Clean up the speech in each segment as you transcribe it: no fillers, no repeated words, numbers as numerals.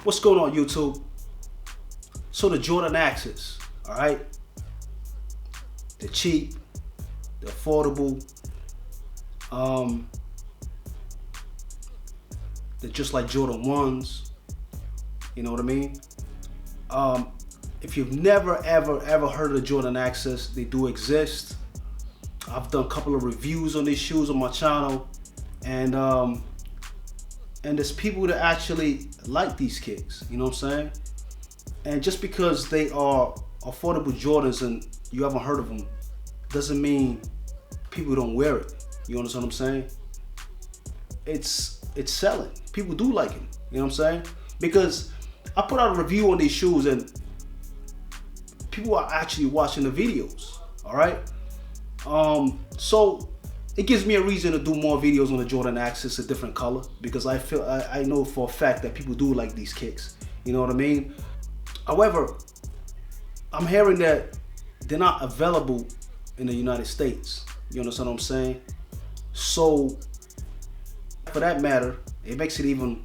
What's going on, YouTube? So the Jordan Axes, all right? They're cheap, they're affordable. They're just like Jordan 1s. You know what I mean? If you've never ever heard of the Jordan Axes, they do exist. I've done a couple of reviews on these shoes on my channel, and there's people that actually like these kicks. You know what I'm saying? And just because they are affordable Jordans and you haven't heard of them, doesn't mean people don't wear it. You understand what I'm saying? It's selling. People do like it. You know what I'm saying? Because I put out a review on these shoes and people are actually watching the videos. All right. So it gives me a reason to do more videos on the Jordan Axes, a different color, because I know for a fact that people do like these kicks. You know what I mean? However, I'm hearing that they're not available in the United States. You understand what I'm saying? So for that matter, it makes it even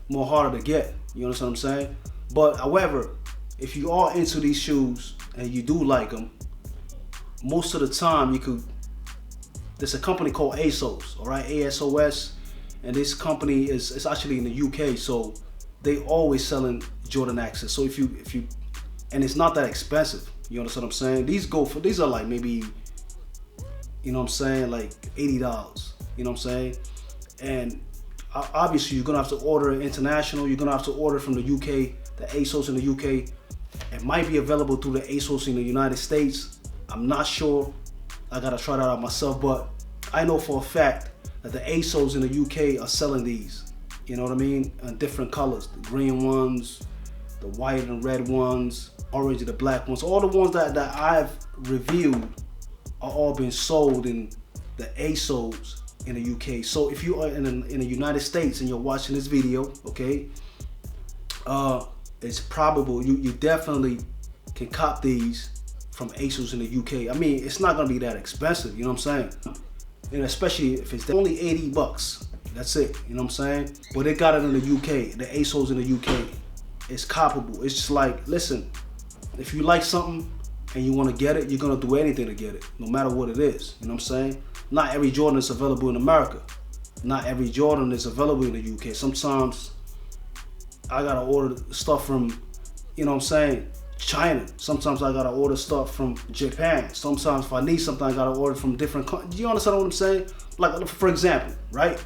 more harder to get. You understand what I'm saying? But however, if you are into these shoes and you do like them, most of the time there's a company called ASOS, all right, ASOS, and this company is actually in the UK, so they always selling Jordan Axes. So if you and it's not that expensive. You understand what I'm saying? These are like maybe, you know what I'm saying, like $80. You know what I'm saying? And obviously you're gonna have to order international. You're gonna have to order from the UK, the ASOS in the UK. It might be available through the ASOS in the United States. I'm not sure. I gotta try that out myself, but I know for a fact that the ASOS in the UK are selling these. You know what I mean? In different colors, the green ones, the white and red ones, orange and the black ones. All the ones that I've reviewed are all being sold in the ASOS in the UK. So if you are in the United States and you're watching this video, okay, it's probable you definitely can cop these from ASOS in the UK. I mean, it's not gonna be that expensive, you know what I'm saying? And especially if it's only $80, that's it, you know what I'm saying? But they got it in the UK, the ASOS in the UK. It's copable. It's just like, listen, if you like something and you wanna get it, you're gonna do anything to get it, no matter what it is, you know what I'm saying? Not every Jordan is available in America. Not every Jordan is available in the UK. Sometimes I gotta order stuff from, you know what I'm saying, China. Sometimes I gotta order stuff from Japan. Sometimes if I need something, I gotta order from different countries. Do you understand what I'm saying? Like, for example, right?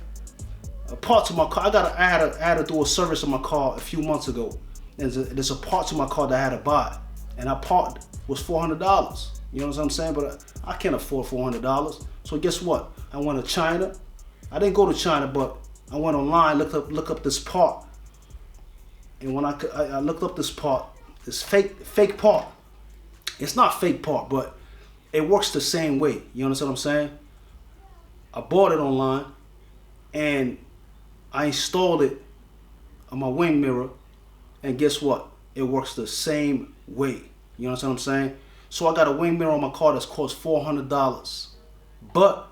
Parts of my car, I had to do a service on my car a few months ago. There's a part to my car that I had to buy, and that part was $400. You know what I'm saying? But I can't afford $400. So guess what? I went to China. I didn't go to China, but I went online, look up this part, and when I looked up this part, this fake part. It's not fake part, but it works the same way. You understand what I'm saying? I bought it online and I installed it on my wing mirror, and guess what? It works the same way. You understand what I'm saying? So I got a wing mirror on my car that's cost $400, but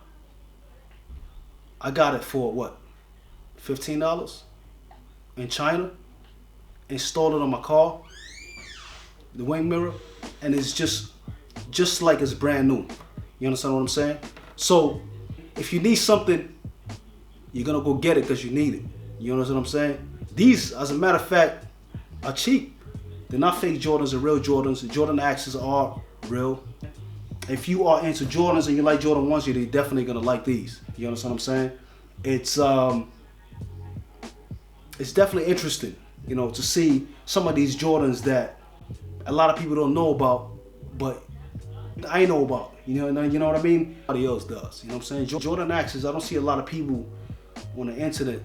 I got it for what? $15 in China. Installed it on my car, the wing mirror, and it's just like it's brand new. You understand what I'm saying? So if you need something, you're gonna go get it because you need it. You understand what I'm saying? These, as a matter of fact, are cheap. They're not fake Jordans, they're real Jordans. The Jordan Axes are real. If you are into Jordans and you like Jordan 1s, you're definitely gonna like these. You understand what I'm saying? It's definitely interesting, you know, to see some of these Jordans that a lot of people don't know about, but I know about. You know what I mean? Nobody else does. You know what I'm saying? Jordan Axes, I don't see a lot of people on the internet,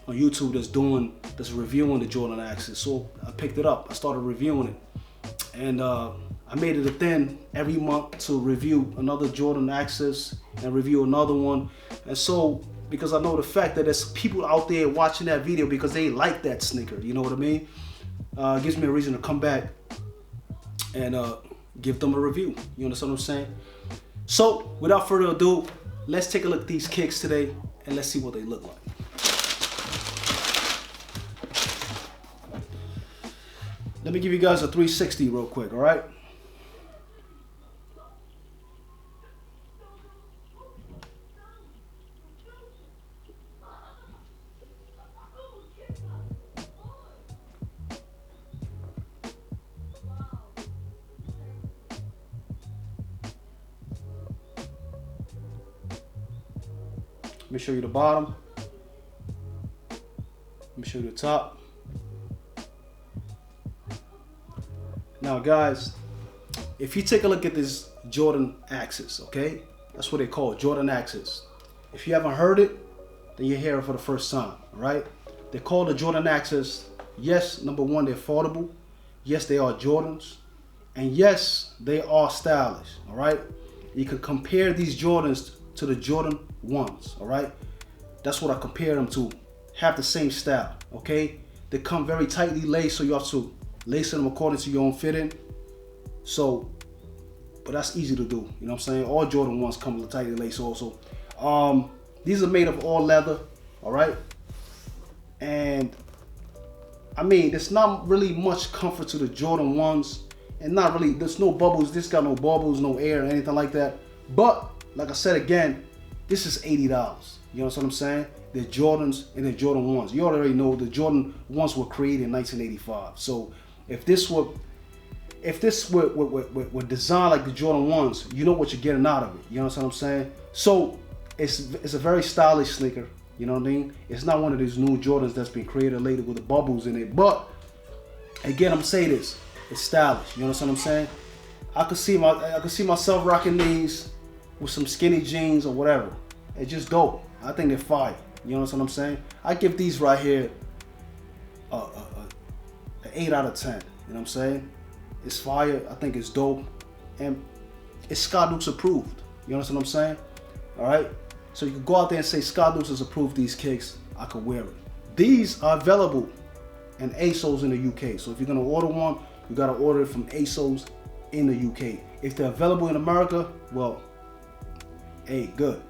on YouTube, that's reviewing the Jordan Axes. So I picked it up. I started reviewing it, and I made it a thing every month to review another Jordan Axes and review another one. And so, because I know the fact that there's people out there watching that video because they like that sneaker, you know what I mean? It gives me a reason to come back and give them a review. You understand what I'm saying? So, without further ado, let's take a look at these kicks today and let's see what they look like. Let me give you guys a 360 real quick, all right? Let me show you the bottom. Let me show you the top. Now guys, if you take a look at this Jordan Axis, okay? That's what they call it, Jordan Axis. If you haven't heard it, then you're hearing it for the first time, all right? They call the Jordan Axis. Yes, number one, they're affordable. Yes, they are Jordans. And yes, they are stylish, all right? You can compare these Jordans to the Jordan 1s, all right? That's what I compare them to. Have the same style, okay? They come very tightly laced, so you have to lace them according to your own fitting. So, but that's easy to do, you know what I'm saying? All Jordan 1s come with tightly laced also. These are made of all leather, all right? And I mean, there's not really much comfort to the Jordan 1s, and not really, there's no bubbles. This got no bubbles, no air, anything like that. But like I said again, this is $80. You know what I'm saying? They're Jordans and they're Jordan 1s. You already know the Jordan 1s were created in 1985. So if this were designed like the Jordan 1s, you know what you're getting out of it. You know what I'm saying? So it's a very stylish sneaker. You know what I mean? It's not one of these new Jordans that's been created later with the bubbles in it. But again, I'm saying this, it's stylish. You know what I'm saying? I could see myself rocking these with some skinny jeans or whatever. It's just dope. I think they're fire. You know what I'm saying? I give these right here an 8 out of 10. You know what I'm saying? It's fire. I think it's dope. And it's Skaidukes approved. You know what I'm saying? All right? So you can go out there and say Skaidukes has approved these kicks. I could wear it. These are available in ASOS in the UK. So if you're going to order one, you got to order it from ASOS in the UK. If they're available in America, well, hey, good.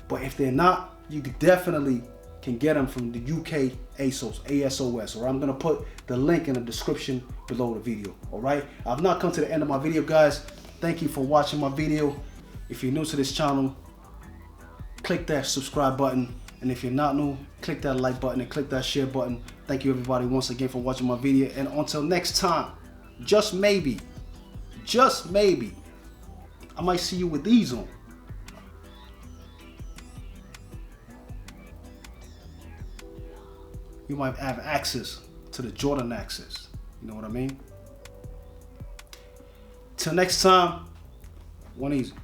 But if they're not, you definitely can get them from the UK ASOS, ASOS. Or I'm gonna put the link in the description below the video. All right. I've not come to the end of my video, guys. Thank you for watching my video. If you're new to this channel, click that subscribe button. And if you're not new, click that like button and click that share button. Thank you everybody once again for watching my video. And until next time, just maybe, I might see you with these on. You might have access to the Jordan Axis. You know what I mean? Till next time, one easy.